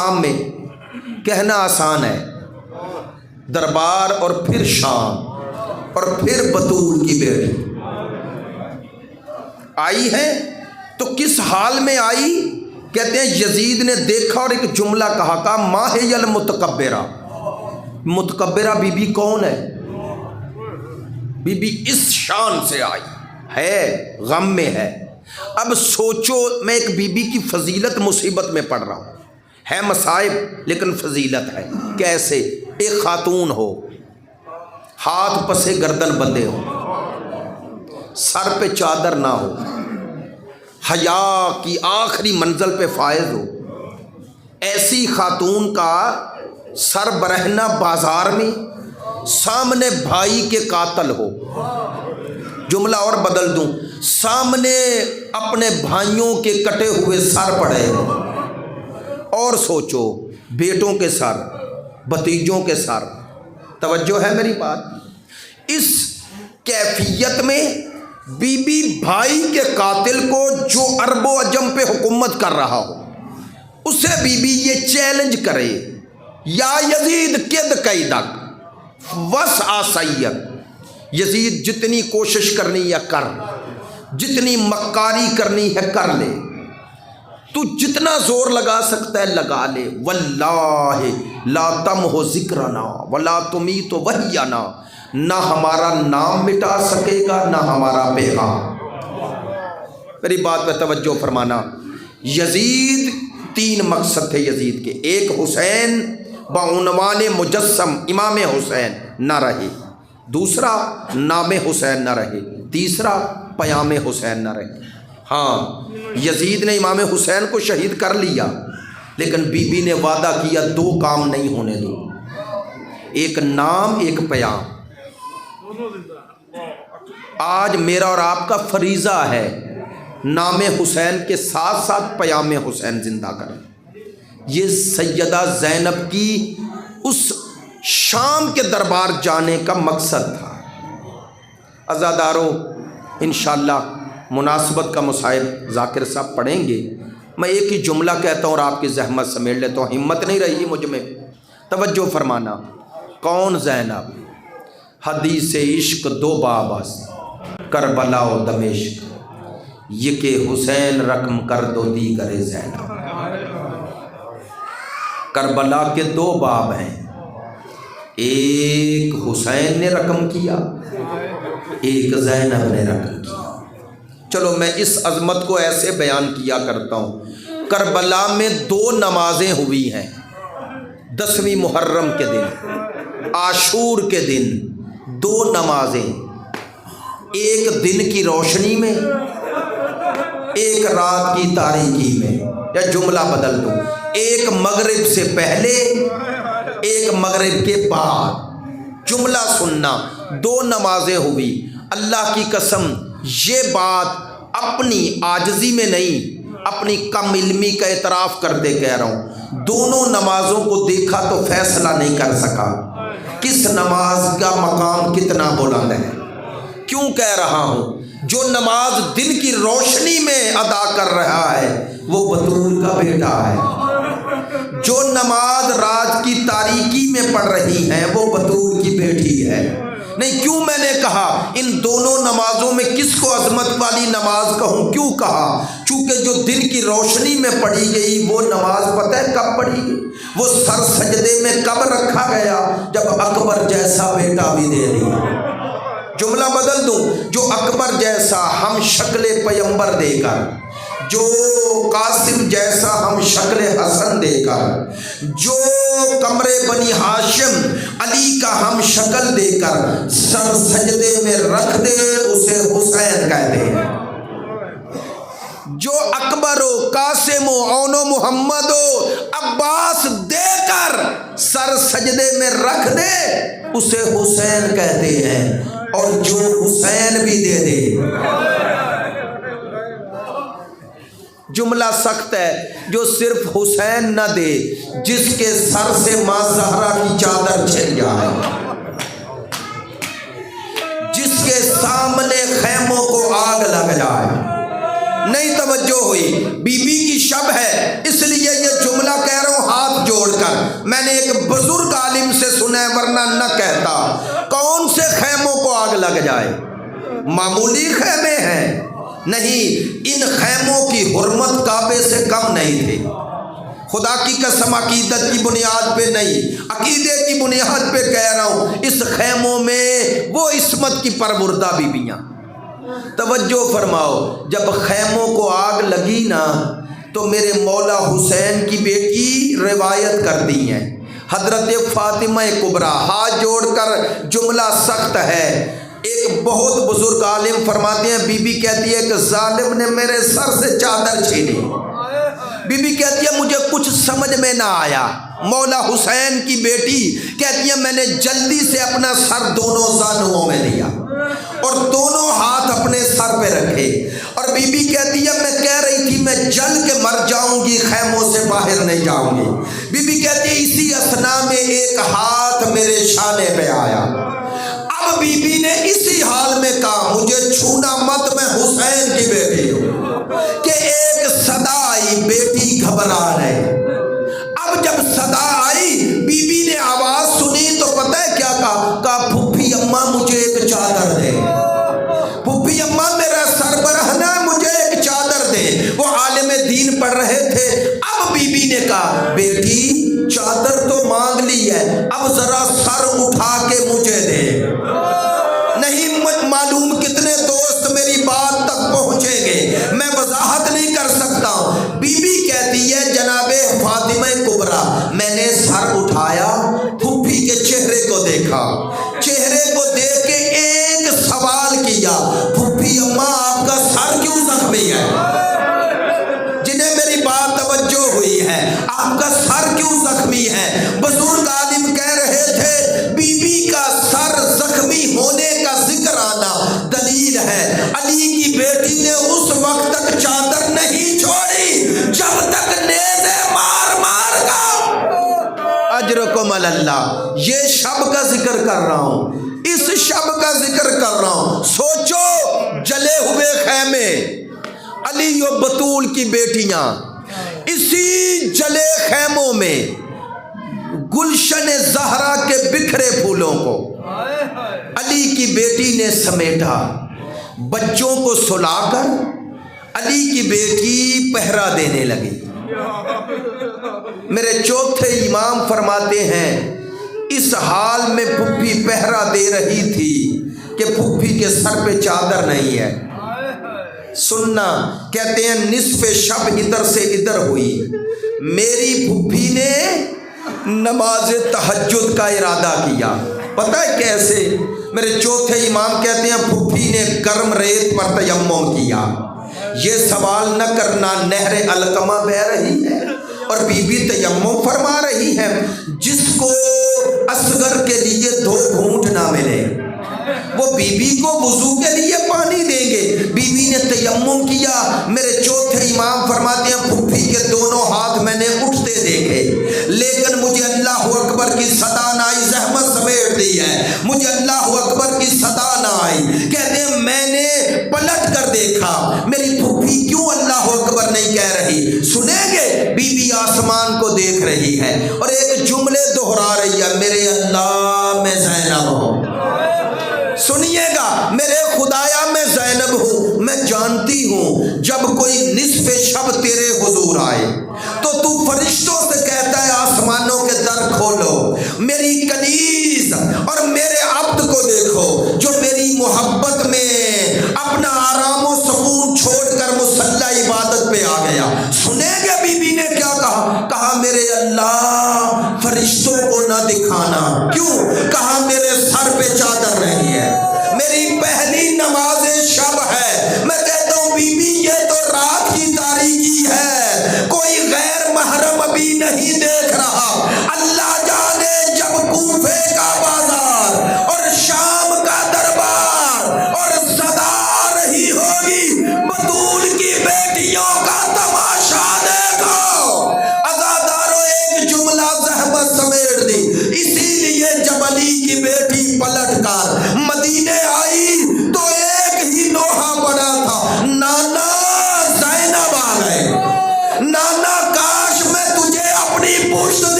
شام میں کہنا آسان ہے، دربار اور پھر شام اور پھر بطول کی بیٹی آئی ہے تو کس حال میں آئی؟ کہتے ہیں یزید نے دیکھا اور ایک جملہ کہا ما ہی المتکبرہ، متکبرہ بی بی کون ہے؟ بی بی اس شان سے آئی ہے، غم میں ہے۔ اب سوچو، میں ایک بی بی کی فضیلت مصیبت میں پڑھ رہا ہوں، ہے مصائب لیکن فضیلت ہے۔ کیسے؟ ایک خاتون ہو، ہاتھ پسے گردن بندے ہو، سر پہ چادر نہ ہو، حیا کی آخری منزل پہ فائز ہو، ایسی خاتون کا سر برہنہ بازار میں، سامنے بھائی کے قاتل ہو، جملہ اور بدل دوں، سامنے اپنے بھائیوں کے کٹے ہوئے سر پڑے، اور سوچو بیٹوں کے سر، بھتیجوں کے سر، توجہ ہے میری بات؟ اس کیفیت میں بی بی بھائی کے قاتل کو جو عرب و عجم پہ حکومت کر رہا ہو، اسے بی بی یہ چیلنج کرے، یا یزید کد قیدک وس آسیت، یزید جتنی کوشش کرنی ہے کر، جتنی مکاری کرنی ہے کر لے، تو جتنا زور لگا سکتا ہے لگا لے، واللہ لا تمحو ذکرنا ولا تمیت وحینا، نہ ہمارا نام مٹا سکے گا نہ ہمارا پیغام۔ میری بات پہ توجہ فرمانا۔ یزید، تین مقصد تھے یزید کے، ایک حسین بعنوان مجسم امام حسین نہ رہے، دوسرا نام حسین نہ رہے، تیسرا پیام حسین نہ رہے۔ ہاں، یزید نے امام حسین کو شہید کر لیا، لیکن بی بی نے وعدہ کیا دو کام نہیں ہونے دو، ایک نام ایک پیام۔ آج میرا اور آپ کا فریضہ ہے نام حسین کے ساتھ ساتھ پیام حسین زندہ کریں۔ یہ سیدہ زینب کی اس شام کے دربار جانے کا مقصد تھا۔ عزاداروں، انشاءاللہ مناسبت کا مصائب ذاکر صاحب پڑھیں گے، میں ایک ہی جملہ کہتا ہوں اور آپ کی زحمت سمیٹ لیتا ہوں، ہمت نہیں رہی مجھ میں، توجہ فرمانا۔ کون زینب؟ حدیث عشق دو باب است، کربلا و دمشق، یہ کہ حسین رقم کر دو دیگر زینب۔ کربلا کے دو باب ہیں، ایک حسین نے رقم کیا، ایک زینب نے رقم کیا۔ چلو میں اس عظمت کو ایسے بیان کیا کرتا ہوں، کربلا میں دو نمازیں ہوئی ہیں، 10ویں محرم کے دن، عاشور کے دن، دو نمازیں، ایک دن کی روشنی میں، ایک رات کی تاریکی میں، یا جملہ بدل دوں، ایک مغرب سے پہلے ایک مغرب کے بعد۔ جملہ سننا، دو نمازیں ہوئی۔ اللہ کی قسم یہ بات اپنی عاجزی میں نہیں، اپنی کم علمی کا اعتراف کرتے کہہ رہا ہوں۔ دونوں نمازوں کو دیکھا تو فیصلہ نہیں کر سکا کس نماز کا مقام کتنا بلند ہے۔ کیوں کہہ رہا ہوں؟ جو نماز دن کی روشنی میں ادا کر رہا ہے وہ بطول کا بیٹا ہے، جو نماز رات کی تاریکی میں پڑھ رہی ہے وہ بطول کی بیٹی ہے۔ نہیں، کیوں میں نے کہا ان دونوں نمازوں میں کس کو عظمت والی نماز کہوں؟ کیوں کہا؟ چونکہ جو دن کی روشنی میں پڑھی گئی وہ نماز پتہ ہے کب پڑھی گئی؟ وہ سر سجدے میں کب رکھا گیا؟ جب اکبر جیسا بیٹا بھی دے دیا۔ جملہ بدل دوں، جو اکبر جیسا ہم شکل پیمبر دے کر، جو قاسم جیسا ہم شکل حسن دے کر، جو قمر بنی ہاشم علی کا ہم شکل دے کر سر سجدے میں رکھ دے اسے حسین کہتے ہیں۔ جو اکبر و قاسم و اون و محمد و عباس دے کر سر سجدے میں رکھ دے اسے حسین کہتے ہیں، اور جو حسین بھی دے دے۔ جملہ سخت ہے، جو صرف حسین نہ دے، جس کے سر سے ماں زہرا کی چادر چھن جائے، جس کے سامنے خیموں کو آگ لگ جائے۔ نہیں توجہ ہوئی؟ بی بی کی شب ہے، اس لیے یہ جملہ کہہ رہا ہوں، ہاتھ کر، میں نے ایک بزرگ عالم سے سنا ہے ورنہ نہ کہتا، کون سے خیموں کو آگ لگ جائے؟ معمولی خیمے ہیں نہیں، ان خیموں کی حرمت کعبے سے کم نہیں تھی۔ خدا کی قسم عقیدت کی بنیاد پہ نہیں، عقیدے کی بنیاد پہ کہہ رہا ہوں، اس خیموں میں وہ عصمت کی پروردہ بیویاں۔ توجہ فرماؤ، جب خیموں کو آگ لگی نا تو میرے مولا حسین کی بیٹی روایت کرتی ہیں، حضرت فاطمہ کبریٰ، ہاتھ جوڑ کر جملہ سخت ہے، ایک بہت بزرگ عالم فرماتے ہیں، بی بی کہتی ہے کہ ظالم نے میرے سر سے چادر چھینی۔ بی بی کہتی ہے مجھے کچھ سمجھ میں نہ آیا، مولا حسین کی بیٹی کہتی ہے میں نے جلدی سے اپنا سر دونوں زانوؤں میں لیا اور دونوں ہاتھ اپنے سر پہ رکھے، اور بی بی کہتی ہے میں کہہ رہی تھی میں جل کے مر جاؤں گی، خیموں سے باہر نہیں جاؤں گی۔ بی بی کہتی ہے اسی اثنا میں ایک ہاتھ میرے شانے پہ آیا، اب بی بی نے اسی حال میں کہا مجھے چھونا مت، میں حسین کی بیٹی ہوں، کہ ایک صدا آئی بیٹی گھبرا رہے۔ اب جب صدا آئی بی بی نے آواز سنی تو پتہ ہے کیا کہا پھپھی اماں مجھے ایک چادر دے، پھپھی اماں میرا سر برہنا ہے مجھے ایک چادر دے۔ وہ عالم دین پڑھ رہے تھے، اب بی بی نے کہا بیٹی چادر تو مانگ لی ہے، اب ذرا سر اٹھا کے مجھے دے۔ نہیں معلوم کتنے دوست میری بات تک پہنچیں گے، میں وضاحت نہیں کر سکتا ہوں۔ بی بی کہتی ہے جناب فاطمہ کبریٰ میں نے سر اٹھایا، پھپھی کے چہرے کو دیکھا، چہرے کو دیکھ کے ایک سوال کیا، پھپھی اماں آپ کا سر کیوں زخمی ہے؟ جنہیں میری بات توجہ ہوئی ہے، آپ کا سر کیوں زخمی ہے؟ بزرگ عالم کہہ رہے تھے بی بی کا سر زخمی ہونے کا ذکر آنا دلیل ہے علی کی بیٹی نے اس وقت تک چادر نہیں چھوڑی جب تک نیزے مار مار کا اجرکم اللہ۔ یہ شب کا ذکر کر رہا ہوں، اس شب کا ذکر کر رہا ہوں۔ سوچو جلے ہوئے خیمے، علی و بطول کی بیٹیاں، اسی جلے خیموں میں گلشن زہرا کے بکھرے پھولوں کو علی کی بیٹی نے سمیٹا، بچوں کو سلا کر علی کی بیٹی پہرا دینے لگی۔ میرے چوتھے امام فرماتے ہیں اس حال میں پھپھی پہرا دے رہی تھی کہ پھپھی کے سر پہ چادر نہیں ہے۔ سننا، کہتے ہیں نصف شب ادھر سے ادھر ہوئی، میری پھپھی نے نماز تہجد کا ارادہ کیا۔ پتہ ہے کیسے؟ میرے چوتھے امام کہتے ہیں پھپھی نے گرم ریت پر تیمم کیا۔ یہ سوال نہ کرنا، نہر علقمہ بہہ رہی ہے اور بی بی تیمم فرما رہی ہے، جس کو اصغر کے لیے 2 گھونٹ نہ ملے وہ بی بی کو وضو کے لیے پانی دیں گے۔ بی بی نے تیمم کیا۔ میرے چوتھے امام فرماتے ہیں پھپھی کے دونوں ہاتھ میں نے اٹھتے دیکھے، لیکن مجھے اللہ اکبر کی صدا نہ آئی، زحمت سمیٹ دی ہے، مجھے اللہ اکبر کی صدا نہ آئی۔ کہتے ہیں میں نے پلٹ کر دیکھا، میری پھپھی کیوں اللہ اکبر نہیں کہہ رہی؟ سنیں گے، بی بی آسمان کو دیکھ رہی ہے اور ایک جملے دہرا رہی ہے، میرے اللہ میں زینب ہوں۔ سنیے گا، میرے خدایا میں زینب ہوں، میں جانتی ہوں جب کوئی نصف شب تیرے حضور آئے تو تو فرشتوں سے کہتا ہے آسمانوں کے در کھولو، میری کنیز اور میرے عبد کو دیکھو جو میری محبت میں اپنا آرام و سکون چھوڑ کر مصلی عبادت پہ آ گیا۔ سنیں گے بی بی نے کیا کہا؟ کہا میرے اللہ فرشتوں کو نہ دکھانا۔ کیوں؟ کہا میرے سر پہ چادر نہیں ہے، میری پہلی نماز شب ہے۔ میں کہتا ہوں بی بی یہ تو رات کی تاریکی ہے، کوئی غیر محرم ابھی نہیں دیکھ